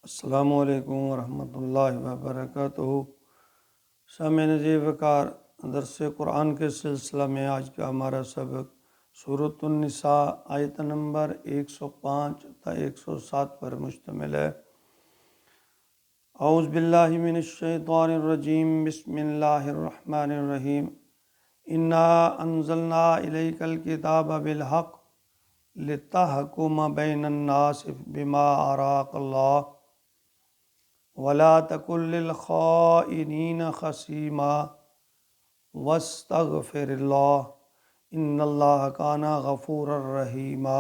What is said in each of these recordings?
السلام علیکم ورحمۃ اللہ وبرکاتہ۔ سامعین عزیز وقار، درس قرآن کے سلسلہ میں آج کا ہمارا سبق سورۃ النساء آیت نمبر 105 تا 107 پر مشتمل ہے۔ اعوذ باللہ من الشیطان الرجیم، بسم اللہ الرحمن الرحیم۔ انا انزلنا الیک الکتاب بالحق لتحکم بین الناس بما اراک اللہ ولا تکن للخائنین خصیما واستغفر اللہ ان اللہ کان غفورا رحیما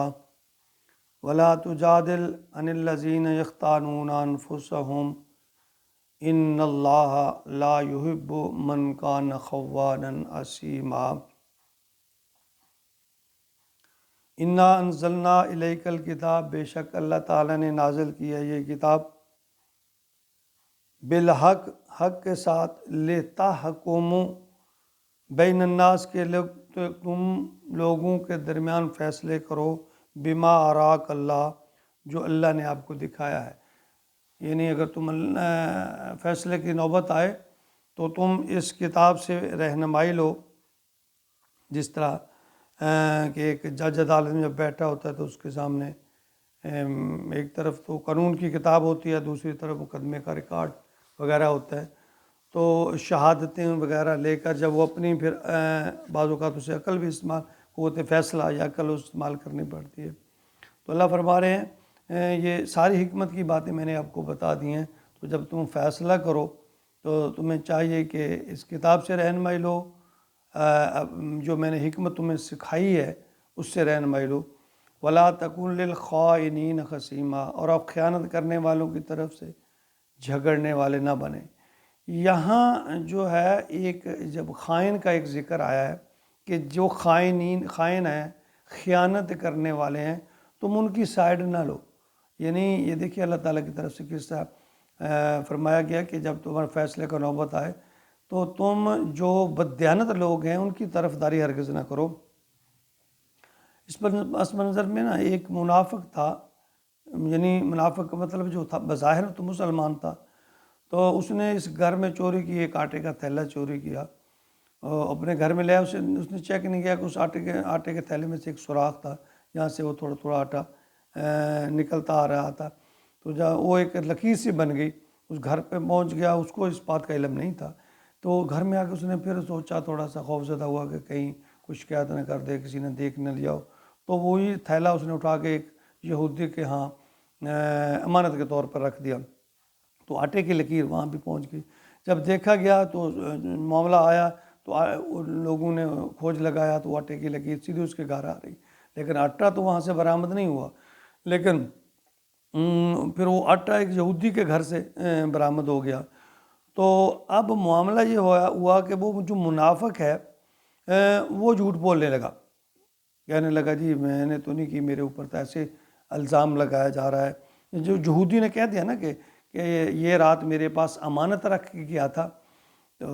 ولا تجادل عن الذین یختانون انفسهم ان اللہ لا یحب من کان خوانا اثیما۔ انا انزلنا الیک الکتاب، بے شک اللہ تعالیٰ نے نازل کیا یہ کتاب، بالحق، حق کے ساتھ، لتحکم بین الناس کے تم لوگوں کے درمیان فیصلے کرو، بما اراک اللہ، جو اللہ نے آپ کو دکھایا ہے۔ یعنی اگر تم فیصلے کی نوبت آئے تو تم اس کتاب سے رہنمائی لو، جس طرح کہ ایک جج عدالت میں جب بیٹھا ہوتا ہے تو اس کے سامنے ایک طرف تو قانون کی کتاب ہوتی ہے، دوسری طرف مقدمے کا ریکارڈ وغیرہ ہوتا ہے، تو شہادتیں وغیرہ لے کر جب وہ اپنی پھر بعض اوقات اسے عقل بھی استعمال، قوت فیصلہ یا عقل استعمال کرنی پڑتی ہے۔ تو اللہ فرما رہے ہیں یہ ساری حکمت کی باتیں میں نے آپ کو بتا دی ہیں، تو جب تم فیصلہ کرو تو تمہیں چاہیے کہ اس کتاب سے رہنمائی لو، جو میں نے حکمت تمہیں سکھائی ہے اس سے رہنمائی لو، ولا تکن للخائنین خصیما، اور آپ خیانت کرنے والوں کی طرف سے جھگڑنے والے نہ بنیں۔ یہاں جو ہے ایک جب خائن کا ایک ذکر آیا ہے کہ جو خائن ہیں، خیانت کرنے والے ہیں، تم ان کی سائیڈ نہ لو۔ یعنی یہ دیکھیے اللہ تعالیٰ کی طرف سے کس طرح فرمایا گیا کہ جب تمہارے فیصلے کا نوبت آئے تو تم جو بددیانت لوگ ہیں ان کی طرفداری ہرگز نہ کرو۔ اس پس منظر میں ایک منافق تھا، یعنی منافق کا مطلب جو تھا بظاہر تو مسلمان تھا، تو اس نے اس گھر میں چوری کی، ایک آٹے کا تھیلا چوری کیا، اپنے گھر میں لیا، اس نے چیک نہیں کیا کہ اس آٹے کے تھیلے میں سے ایک سوراخ تھا جہاں سے وہ تھوڑا تھوڑا آٹا نکلتا آ رہا تھا، تو جب وہ ایک لکیر سی بن گئی، اس گھر پہ پہنچ گیا، اس کو اس بات کا علم نہیں تھا، تو گھر میں آ کے اس نے پھر سوچا، تھوڑا سا خوف زدہ ہوا کہ کہیں کچھ شکایت نہ کر دے، کسی نے دیکھ نہ لیا ہو، تو وہی تھیلا اس نے اٹھا کے ایک یہودی کے ہاں امانت کے طور پر رکھ دیا، تو آٹے کی لکیر وہاں بھی پہنچ گئی۔ جب دیکھا گیا تو معاملہ آیا تو لوگوں نے کھوج لگایا تو آٹے کی لکیر سیدھی اس کے گھر آ رہی، لیکن آٹا تو وہاں سے برآمد نہیں ہوا، لیکن پھر وہ آٹا ایک یہودی کے گھر سے برآمد ہو گیا۔ تو اب معاملہ یہ ہوا کہ وہ جو منافق ہے وہ جھوٹ بولنے لگا، کہنے لگا جی میں نے تو نہیں کی، میرے اوپر تو ایسے الزام لگایا جا رہا ہے۔ جو یہودی نے کہہ دیا نا کہ یہ رات میرے پاس امانت رکھ کے گیا تھا، تو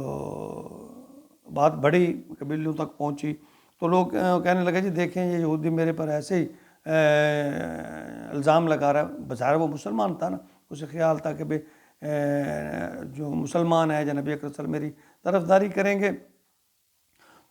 بات بڑی قبیلوں تک پہنچی، تو لوگ کہنے لگے جی دیکھیں یہ یہودی میرے پر ایسے ہی الزام لگا رہا ہے، بظاہر وہ مسلمان تھا نا، اسے خیال تھا کہ بھئی جو مسلمان ہے جناب اکرم صلی اللہ علیہ وسلم میری طرفداری کریں گے،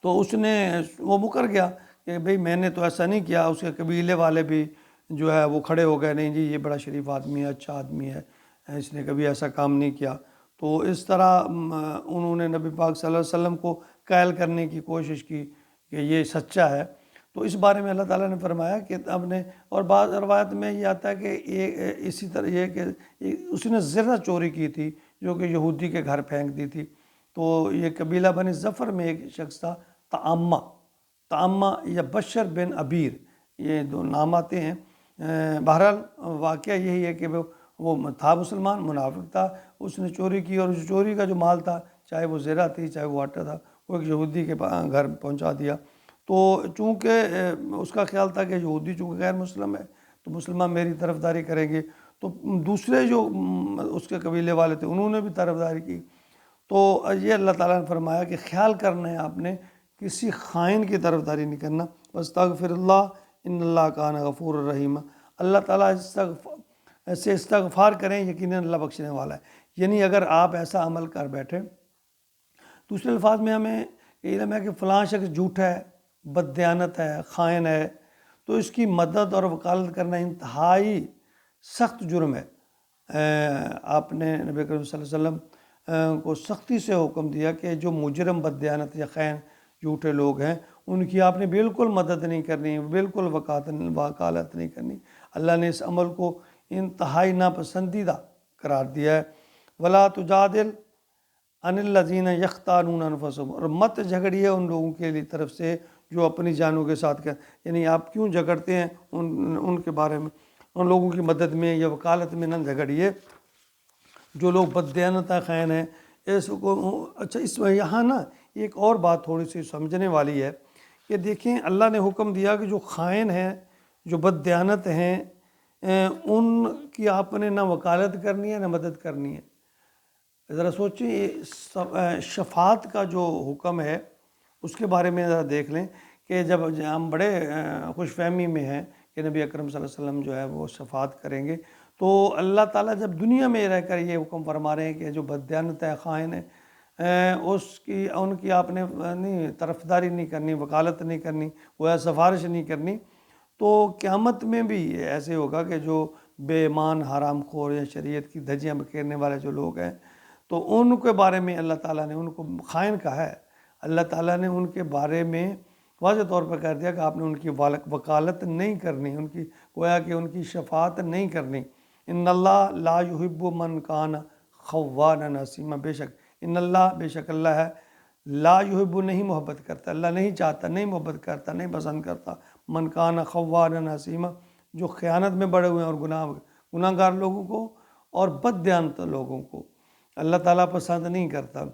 تو اس نے وہ مکر گیا کہ بھئی میں نے تو ایسا نہیں کیا۔ اس کے قبیلے والے بھی جو ہے وہ کھڑے ہو گئے، نہیں جی یہ بڑا شریف آدمی ہے، اچھا آدمی ہے، اس نے کبھی ایسا کام نہیں کیا۔ تو اس طرح انہوں نے نبی پاک صلی اللہ علیہ وسلم کو قائل کرنے کی کوشش کی کہ یہ سچا ہے۔ تو اس بارے میں اللہ تعالیٰ نے فرمایا کہ اب نے، اور بعض روایت میں یہ آتا ہے کہ اسی طرح یہ کہ اس نے زرہ چوری کی تھی جو کہ یہودی کے گھر پھینک دی تھی۔ تو یہ قبیلہ بنی ظفر میں ایک شخص تھا، تعمہ یا بشر بن عبیر، یہ دو نام آتے ہیں۔ بہرحال واقعہ یہی ہے کہ وہ تھا مسلمان، منافق تھا، اس نے چوری کی، اور اس چوری کا جو مال تھا، چاہے وہ زرہ تھی چاہے وہ آٹا تھا، وہ ایک یہودی کے گھر پہنچا دیا۔ تو چونکہ اس کا خیال تھا کہ یہودی چونکہ غیر مسلم ہے تو مسلمان میری طرفداری کریں گے، تو دوسرے جو اس کے قبیلے والے تھے انہوں نے بھی طرفداری کی۔ تو یہ اللہ تعالیٰ نے فرمایا کہ خیال کرنا ہے آپ نے، کسی خائن کی طرفداری نہیں کرنا۔ واستغفر اللہ ان اللہ کان غفور الرحیم، اللہ تعالیٰ سے استغفار کریں، یقیناً اللہ بخشنے والا ہے۔ یعنی اگر آپ ایسا عمل کر بیٹھے، دوسرے الفاظ میں ہمیں علم ہے کہ فلاں شخص جھوٹا ہے، بددیانت ہے، خائن ہے، تو اس کی مدد اور وکالت کرنا انتہائی سخت جرم ہے۔ آپ نے نبی کریم صلی اللہ علیہ وسلم کو سختی سے حکم دیا کہ جو مجرم، بددیانت یا خائن جھوٹے لوگ ہیں ان کی آپ نے بالکل مدد نہیں کرنی، بالکل وکالت نہیں کرنی۔ اللہ نے اس عمل کو انتہائی ناپسندیدہ قرار دیا ہے۔ وَلَا تُجَادِلْ عَنِ الَّذِينَ يَخْتَانُونَ أَنفُسَهُمْ، اور مت جھگڑیے ان لوگوں کے طرف سے جو اپنی جانوں کے ساتھ یعنی آپ کیوں جھگڑتے ہیں ان کے بارے میں، ان لوگوں کی مدد میں یا وکالت میں نہ جھگڑیے جو لوگ بددیانت خائن ہیں۔ اس کو اچھا، اس میں یہاں نا ایک اور بات تھوڑی سی سمجھنے والی ہے کہ دیکھیں، اللہ نے حکم دیا کہ جو خائن ہیں، جو بددیانت ہیں، ان کی آپ نے نہ وکالت کرنی ہے نہ مدد کرنی ہے۔ ذرا سوچیں، شفاعت کا جو حکم ہے اس کے بارے میں ذرا دیکھ لیں کہ جب ہم بڑے خوش فہمی میں ہیں کہ نبی اکرم صلی اللہ علیہ وسلم جو ہے وہ شفاعت کریں گے، تو اللہ تعالیٰ جب دنیا میں رہ کر یہ حکم فرما رہے ہیں کہ جو بددیانت ہے، خائن ہے، ان کی آپ نے نہیں طرفداری نہیں کرنی، وکالت نہیں کرنی، وہ سفارش نہیں کرنی، تو قیامت میں بھی ایسے ہوگا کہ جو بے ایمان، حرام خور یا شریعت کی دھجیاں بکھیرنے والے جو لوگ ہیں، تو ان کے بارے میں اللہ تعالیٰ نے ان کو خائن کہا ہے۔ اللہ تعالیٰ نے ان کے بارے میں واضح طور پر کہہ دیا کہ آپ نے ان کی وکالت نہیں کرنی، ان کی گویا کہ ان کی شفاعت نہیں کرنی۔ ان اللہ لا یحب من کان خوانا نسیما، بے شک ان اللہ، بے شک اللہ ہے، لا یحب، نہیں محبت کرتا، اللہ نہیں چاہتا، نہیں محبت کرتا، نہیں پسند کرتا، من کان خوانا نسیما، جو خیانت میں بڑے ہوئے ہیں اور گناہ گار لوگوں کو اور بددیانت لوگوں کو اللہ تعالیٰ پسند نہیں کرتا۔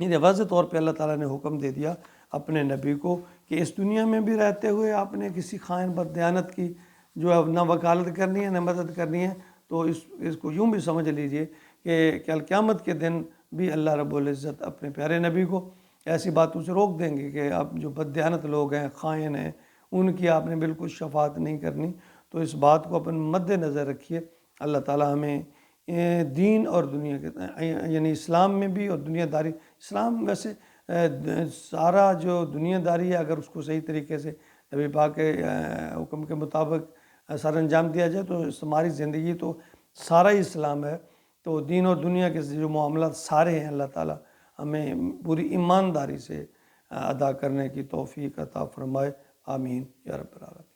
یہ واضح طور پہ اللہ تعالیٰ نے حکم دے دیا اپنے نبی کو کہ اس دنیا میں بھی رہتے ہوئے آپ نے کسی خائن بددیانت کی جو ہے نہ وکالت کرنی ہے نہ مدد کرنی ہے، تو اس کو یوں بھی سمجھ لیجئے کہ کل قیامت کے دن بھی اللہ رب العزت اپنے پیارے نبی کو ایسی باتوں سے روک دیں گے کہ آپ جو بددیانت لوگ ہیں، خائن ہیں، ان کی آپ نے بالکل شفاعت نہیں کرنی۔ تو اس بات کو اپنے مد نظر رکھیے۔ اللہ تعالیٰ ہمیں دین اور دنیا کے یعنی اسلام میں بھی اور دنیا داری، اسلام ویسے سارا جو دنیا داری ہے اگر اس کو صحیح طریقے سے نبی پاک کے حکم کے مطابق سر انجام دیا جائے تو ہماری زندگی تو سارا ہی اسلام ہے۔ تو دین اور دنیا کے جو معاملات سارے ہیں، اللہ تعالیٰ ہمیں پوری ایمانداری سے ادا کرنے کی توفیق عطا فرمائے۔ آمین یا رب العالمین۔